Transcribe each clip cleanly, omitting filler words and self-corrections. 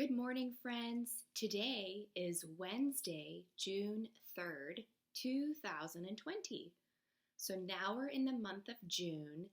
Good morning, friends. Today is Wednesday, June 3rd, 2020. So now we're in the month of June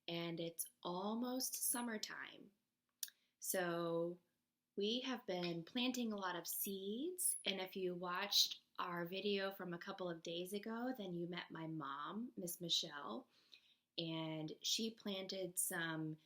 and it's almost summertime. So we have been planting a lot of seeds, and if you watched our video from a couple of days ago, then you met my mom, Miss Michelle, and she planted some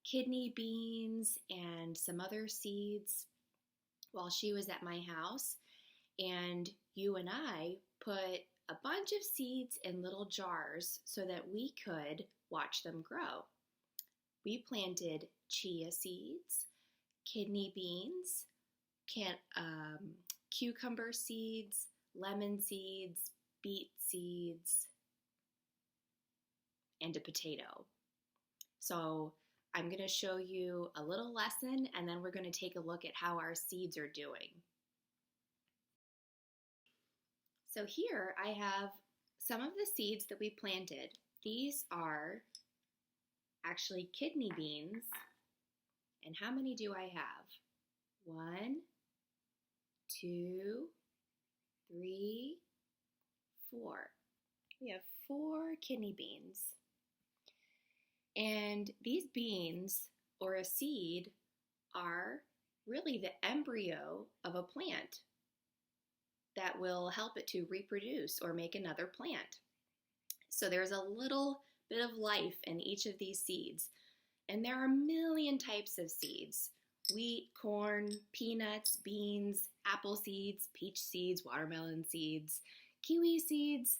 kidney beans and some other seeds while she was at my house. And you and I put a bunch of seeds in little jars so that we could watch them grow. We planted chia seeds, kidney beans, cucumber seeds, lemon seeds, beet seeds, and a potato. So I'm going to show you a little lesson, and then we're going to take a look at how our seeds are doing. So here I have some of the seeds that we planted. These are actually kidney beans. And how many do I have? 1, 2, 3, 4. We have 4 kidney beans. And these beans, or a seed, are really the embryo of a plant that will help it to reproduce or make another plant. So there's a little bit of life in each of these seeds. And there are a million types of seeds: wheat, corn, peanuts, beans, apple seeds, peach seeds, watermelon seeds, kiwi seeds.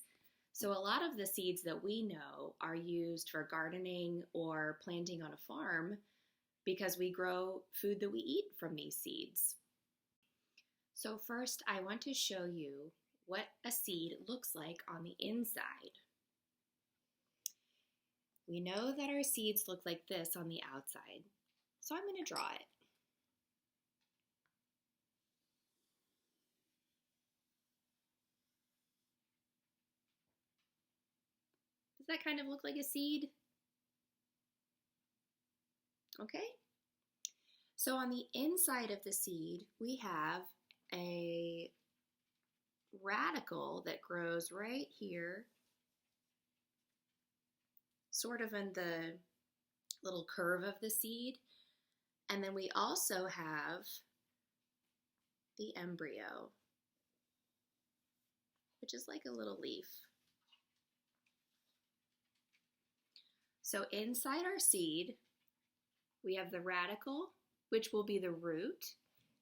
So a lot of the seeds that we know are used for gardening or planting on a farm because we grow food that we eat from these seeds. So first, I want to show you what a seed looks like on the inside. We know that our seeds look like this on the outside, so I'm going to draw it. Does that kind of look like a seed? Okay. So on the inside of the seed, we have a radicle that grows right here, sort of in the little curve of the seed. And then we also have the embryo, which is like a little leaf. So inside our seed, we have the radicle, which will be the root,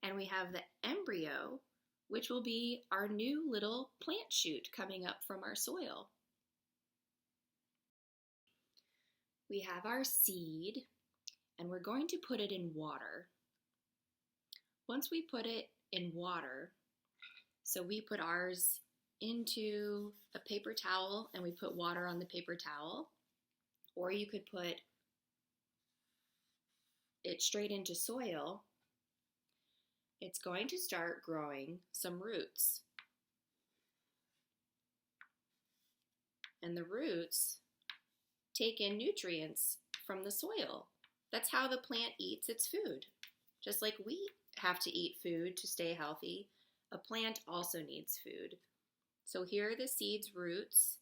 and we have the embryo, which will be our new little plant shoot coming up from our soil. We have our seed, and we're going to put it in water. Once we put it in water, so we put ours into a paper towel and we put water on the paper towel, or you could put it straight into soil. It's going to start growing some roots. And the roots take in nutrients from the soil. That's how the plant eats its food. Just like we have to eat food to stay healthy, a plant also needs food. So here are the seed's roots,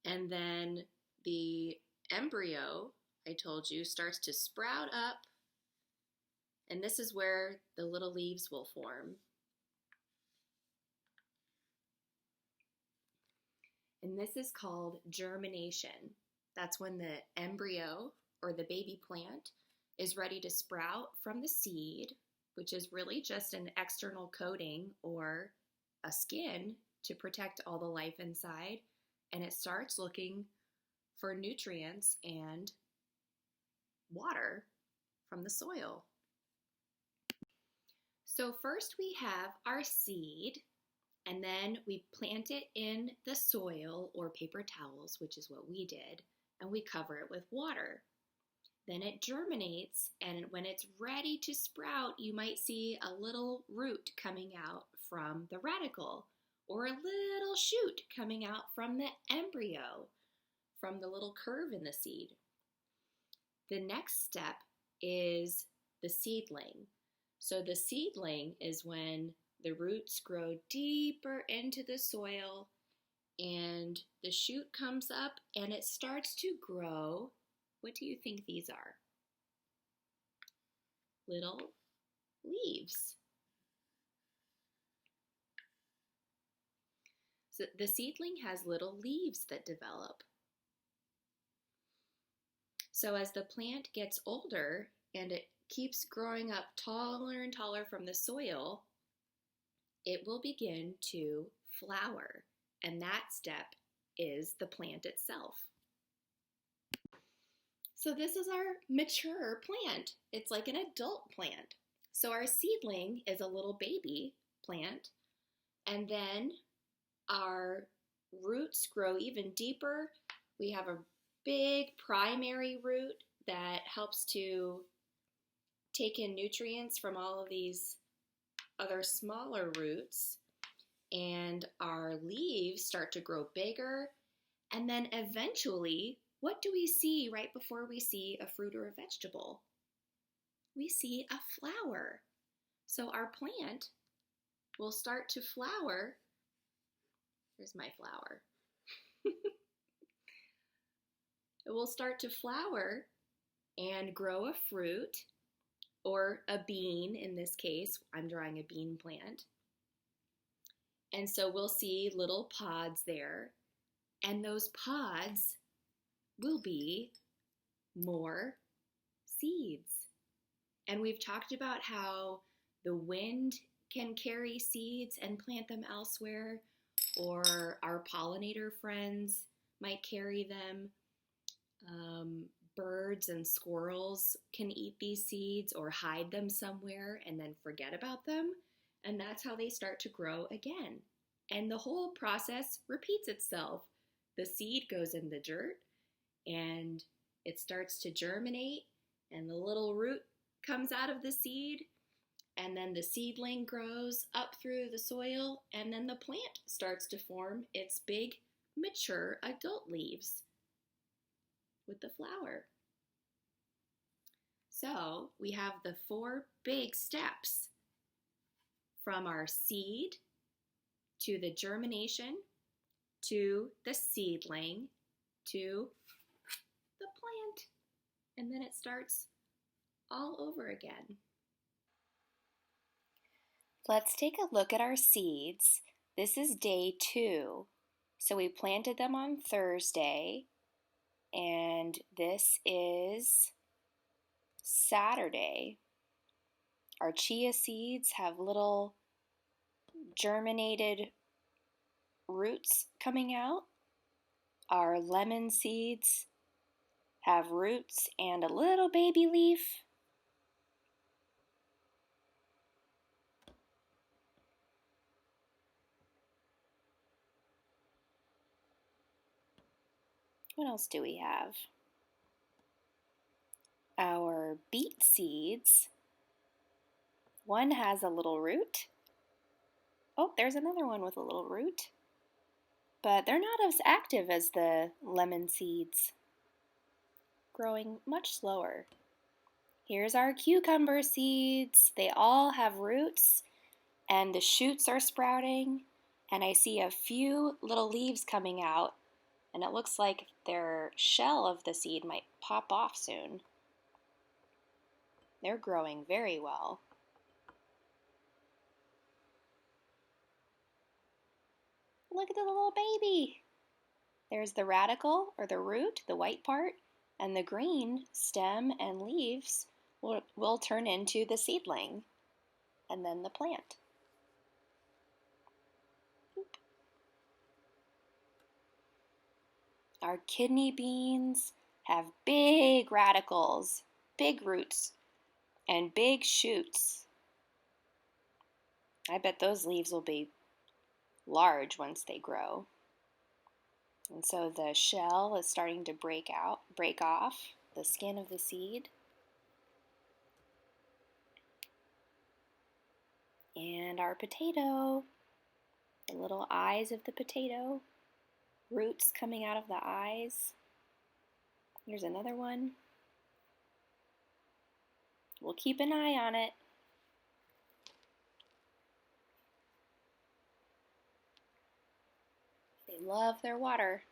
and then the embryo, I told you, starts to sprout up, and this is where the little leaves will form. And this is called germination. That's when the embryo, or the baby plant, is ready to sprout from the seed, which is really just an external coating or a skin to protect all the life inside, and it starts looking for nutrients and water from the soil. So first we have our seed, and then we plant it in the soil or paper towels, which is what we did, and we cover it with water. Then it germinates, and when it's ready to sprout, you might see a little root coming out from the radicle, or a little shoot coming out from the embryo, from the little curve in the seed. The next step is the seedling. So the seedling is when the roots grow deeper into the soil and the shoot comes up and it starts to grow. What do you think these are? Little leaves. So the seedling has little leaves that develop. So as the plant gets older and it keeps growing up taller and taller from the soil, it will begin to flower. And that step is the plant itself. So this is our mature plant. It's like an adult plant. So our seedling is a little baby plant, and then our roots grow even deeper. We have a big primary root that helps to take in nutrients from all of these other smaller roots, and our leaves start to grow bigger, and then eventually, what do we see right before we see a fruit or a vegetable? We see a flower. So our plant will start to flower. Here's my flower. It will start to flower and grow a fruit, or a bean in this case. I'm drawing a bean plant. And so we'll see little pods there, and those pods will be more seeds. And we've talked about how the wind can carry seeds and plant them elsewhere, or our pollinator friends might carry them. Birds and squirrels can eat these seeds or hide them somewhere and then forget about them. And that's how they start to grow again. And the whole process repeats itself. The seed goes in the dirt and it starts to germinate, and the little root comes out of the seed, and then the seedling grows up through the soil, and then the plant starts to form its big, mature adult leaves with the flower. So we have the 4 big steps from our seed to the germination to the seedling to the plant, and then it starts all over again. Let's take a look at our seeds. This is day 2. So we planted them on Thursday, and this is Saturday. Our chia seeds have little germinated roots coming out. Our lemon seeds have roots and a little baby leaf. What else do we have? Our beet seeds. One has a little root. Oh, there's another one with a little root. But they're not as active as the lemon seeds, growing much slower. Here's our cucumber seeds. They all have roots, and the shoots are sprouting, and I see a few little leaves coming out, and it looks like their shell of the seed might pop off soon. They're growing very well. Look at the little baby. There's the radicle, or the root, the white part, and the green stem and leaves will turn into the seedling, and then the plant. Our kidney beans have big radicles, big roots, and big shoots. I bet those leaves will be large once they grow. And so the shell is starting to break off the skin of the seed. And our potato, the little eyes of the potato, roots coming out of the eyes. Here's another one. We'll keep an eye on it. love their water.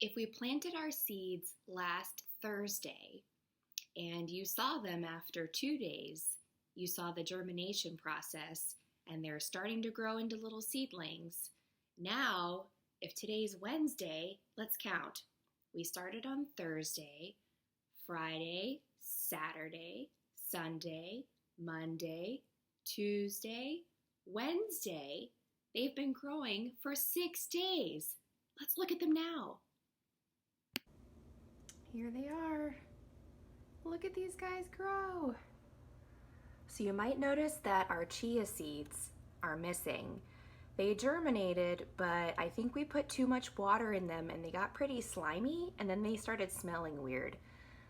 If we planted our seeds last Thursday and you saw them after 2 days, you saw the germination process and they're starting to grow into little seedlings. Now, if today's Wednesday, let's count. We started on Thursday, Friday, Saturday, Sunday, Monday, Tuesday, Wednesday. They've been growing for 6 days. Let's look at them now. Here they are. Look at these guys grow. So you might notice that our chia seeds are missing. They germinated, but I think we put too much water in them and they got pretty slimy and then they started smelling weird.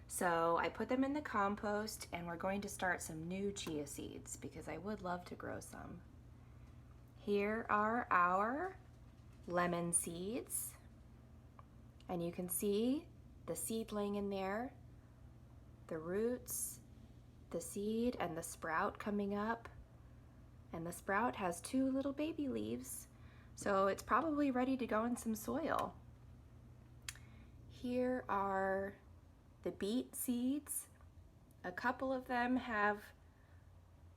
So I put them in the compost and we're going to start some new chia seeds because I would love to grow some. Here are our lemon seeds. And you can see the seedling in there, the roots, the seed, and the sprout coming up. And the sprout has 2 little baby leaves, so it's probably ready to go in some soil. Here are the beet seeds. A couple of them have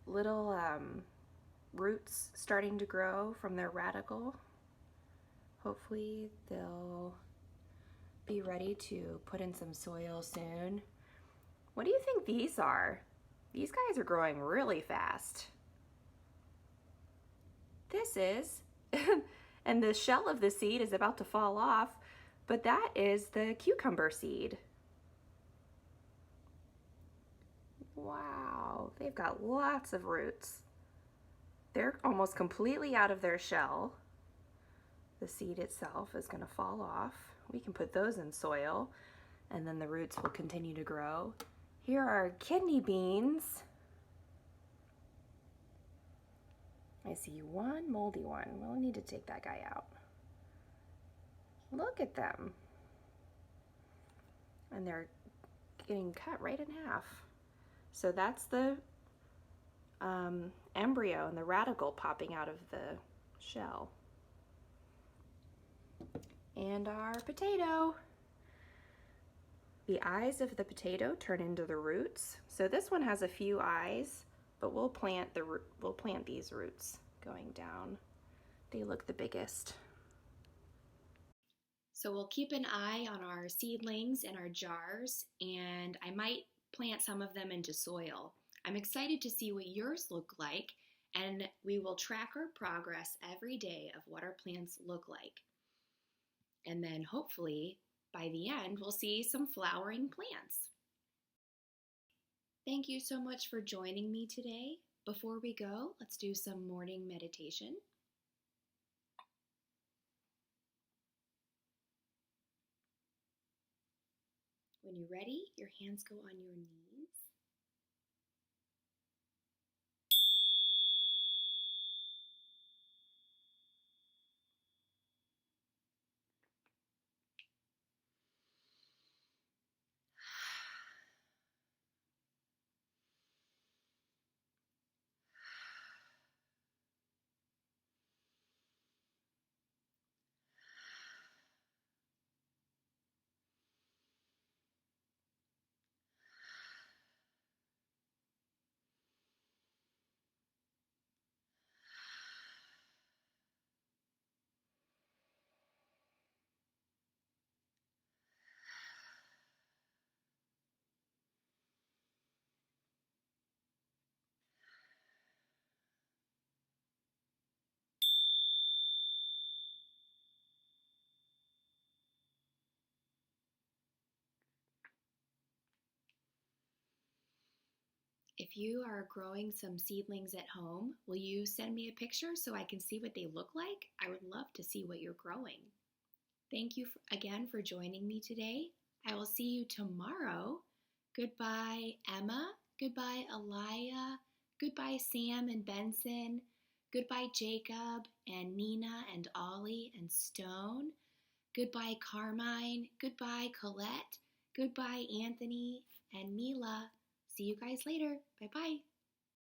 little roots starting to grow from their radicle. Hopefully they'll be ready to put in some soil soon. What do you think these are? These guys are growing really fast. This is, and the shell of the seed is about to fall off, but that is the cucumber seed. Wow, they've got lots of roots. They're almost completely out of their shell. The seed itself is going to fall off. We can put those in soil and then the roots will continue to grow. Here are kidney beans. I see one moldy one. We'll need to take that guy out. Look at them. And they're getting cut right in half. So that's the embryo and the radicle popping out of the shell. And our potato. The eyes of the potato turn into the roots. So this one has a few eyes, but we'll plant these roots going down. They look the biggest. So we'll keep an eye on our seedlings in our jars, and I might plant some of them into soil. I'm excited to see what yours look like, and we will track our progress every day of what our plants look like. And then hopefully by the end, we'll see some flowering plants. Thank you so much for joining me today. Before we go, let's do some morning meditation. When you're ready, your hands go on your knees. If you are growing some seedlings at home, will you send me a picture so I can see what they look like? I would love to see what you're growing. Thank you again for joining me today. I will see you tomorrow. Goodbye, Emma. Goodbye, Alaya. Goodbye, Sam and Benson. Goodbye, Jacob and Nina and Ollie and Stone. Goodbye, Carmine. Goodbye, Colette. Goodbye, Anthony and Mila. See you guys later. Bye bye.